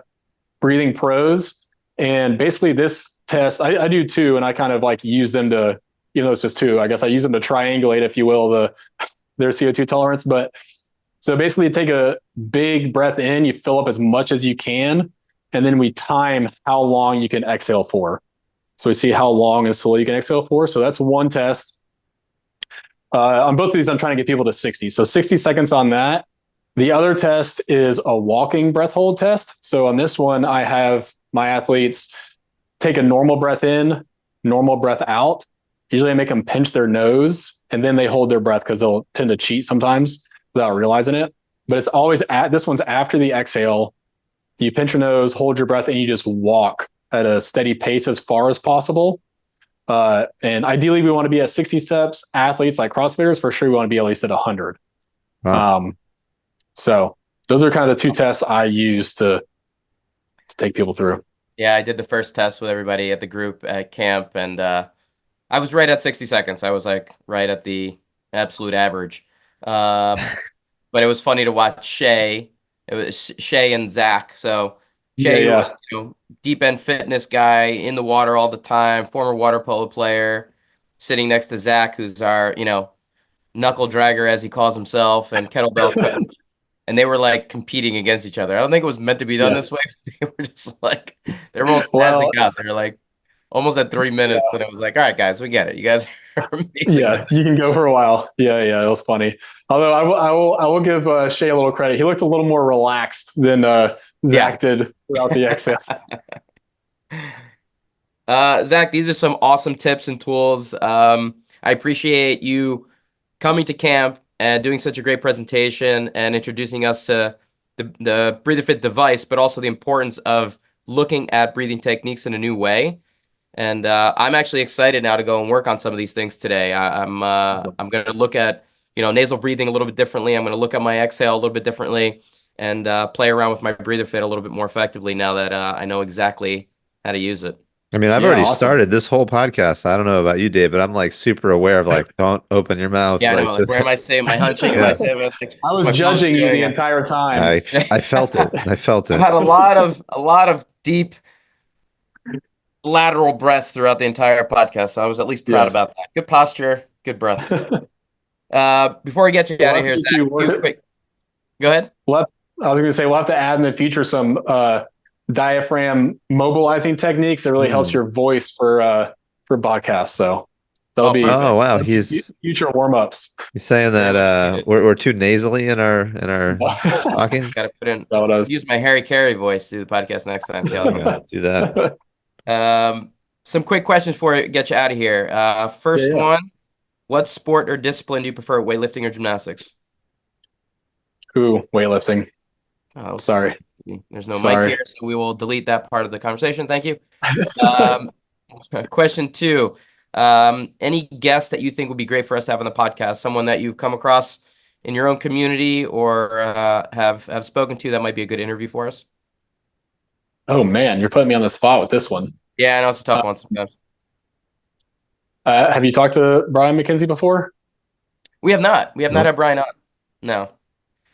breathing pros. And basically this test, I do two, and I kind of like use them to, even though it's just two, I guess I use them to triangulate, if you will, their CO2 tolerance. But so basically you take a big breath in, you fill up as much as you can, and then we time how long you can exhale for. So we see how long and slowly you can exhale for. So that's one test. On both of these, I'm trying to get people to 60. So 60 seconds on that. The other test is a walking breath hold test. So on this one, I have my athletes take a normal breath in, normal breath out. Usually I make them pinch their nose, and then they hold their breath because they'll tend to cheat sometimes without realizing it. But it's always this one's after the exhale. You pinch your nose, hold your breath, and you just walk at a steady pace as far as possible. And ideally, we want to be at 60 steps. Athletes like CrossFitters, for sure, we want to be at least at 100. Wow. So those are kind of the two tests I use to take people through. Yeah, I did the first test with everybody at the group at camp, and I was right at 60 seconds. I was like right at the absolute average. But it was funny to watch Shay. It was Shay and Zack. So Yeah, Shay, who was, yeah, deep end fitness guy in the water all the time, former water polo player, sitting next to Zack, who's our, knuckle dragger, as he calls himself, and kettlebell coach. And they were like competing against each other. I don't think it was meant to be done yeah. this way. They were just like, they're almost passing Well, out. They're like almost at 3 minutes. yeah, And it was like, all right, guys, we get it. You guys are amazing. yeah. You can go for a while. Yeah, yeah. It was funny. Although I will give Shay a little credit. He looked a little more relaxed than Yeah. Zach did throughout the exhale. Zack, these are some awesome tips and tools. I appreciate you coming to camp and doing such a great presentation and introducing us to the Breather Fit device, but also the importance of looking at breathing techniques in a new way. And I'm actually excited now to go and work on some of these things today. I'm going to look at nasal breathing a little bit differently. I'm going to look at my exhale a little bit differently, and play around with my Breather Fit a little bit more effectively now that I know exactly how to use it. I mean, I've Yeah, already awesome. started this whole podcast. I don't know about you, Dave, but I'm like super aware of like, don't open your mouth. Yeah, I Like know. Like, just where am I saying? Am I hunching? Am I yeah. saying? I Is was my thumbs judging you the doing entire time. I felt it. I felt I've it. had a lot of deep lateral breaths throughout the entire podcast. So I was at least proud about Yes. that. Good posture, good breaths. Before I get you out We'll of have here, to Zach, do a few quick. Go ahead. I was going to say we'll have to add in the future some diaphragm mobilizing techniques that really helps Hmm. your voice for podcasts. So That'll be Oh wow, he's future warm-ups. saying that we're too nasally in our That talking. Got to put in. what I was. Use my Harry Carey voice to do the podcast next time. See how it goes. Do that. Some quick questions for you, get you out of here. First Yeah. one, what sport or discipline do you prefer, weightlifting or gymnastics? Ooh, weightlifting. Oh, Sorry. there's no mic Sorry. here, so we will delete that part of the conversation. Thank you. Question two, any guests that you think would be great for us to have on the podcast? Someone that you've come across in your own community or have spoken to that might be a good interview for us? Oh man, you're putting me on the spot with this one. Yeah, I know it's a tough one sometimes. Have you talked to Brian McKenzie before? We have not. We have not Nope. had Brian on. No.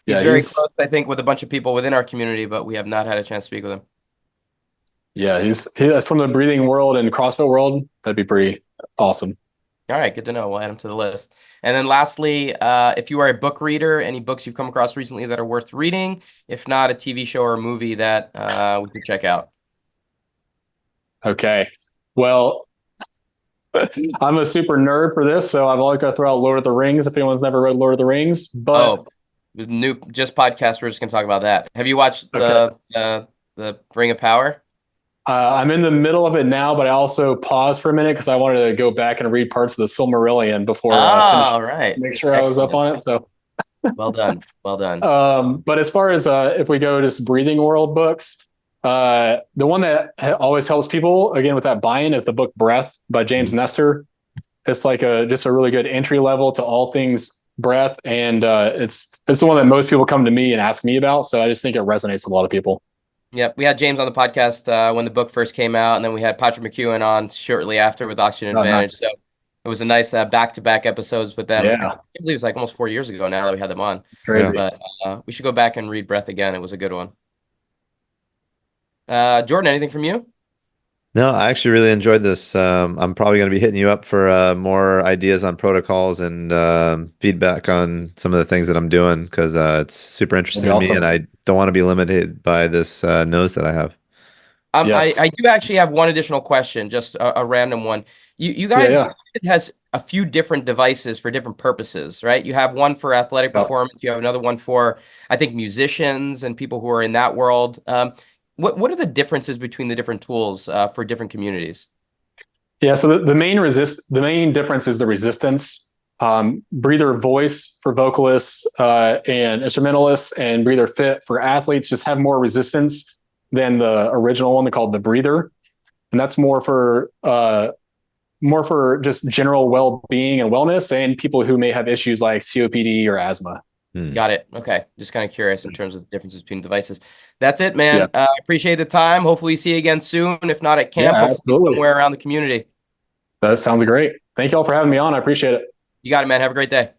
He's Yeah, very close, I think, with a bunch of people within our community, but we have not had a chance to speak with him. Yeah, he's from the breathing world and CrossFit world. That'd be pretty awesome. All right, good to know. We'll add him to the list. And then lastly, if you are a book reader, any books you've come across recently that are worth reading? If not, a TV show or a movie that we could check out. Okay. Well, I'm a super nerd for this, so I've always got to throw out Lord of the Rings if anyone's never read Lord of the Rings. But the new podcast, we're just gonna talk about that. Have you watched the Ring of Power? I'm in the middle of it now, but I also paused for a minute because I wanted to go back and read parts of the Silmarillion before All right. make sure I was up on it. So well done. Well done. But as far as if we go just breathing world books, the one that always helps people again with that buy-in is the book Breath by James Nestor. It's like just a really good entry level to all things breath, and it's the one that most people come to me and ask me about. So I just think it resonates with a lot of people. Yep, we had James on the podcast when the book first came out, and then we had Patrick McEwen on shortly after with Oxygen Advantage. Nice. So it was a nice back-to-back episodes with them. Yeah. I can't believe it was like almost 4 years ago now that we had them on. Crazy. But we should go back and read Breath again. It was a good one. Jordan, anything from you? No, I actually really enjoyed this. I'm probably going to be hitting you up for more ideas on protocols and feedback on some of the things that I'm doing because it's super interesting to me, and I don't want to be limited by this nose that I have. Yes. I do actually have one additional question, just a random one. You guys, it has a few different devices for different purposes, right? You have one for athletic performance. You have another one for, I think, musicians and people who are in that world. What are the differences between the different tools for different communities? Yeah, so the main difference is the resistance. Breather Voice for vocalists and instrumentalists, and Breather Fit for athletes just have more resistance than the original one called the Breather, and that's more for just general well-being and wellness, and people who may have issues like COPD or asthma. Got it. Okay. Just kind of curious in terms of the differences between devices. That's it, man. Appreciate the time. Hopefully see you again soon. If not at camp, hopefully somewhere around the community. That sounds great. Thank you all for having me on. I appreciate it. You got it, man. Have a great day.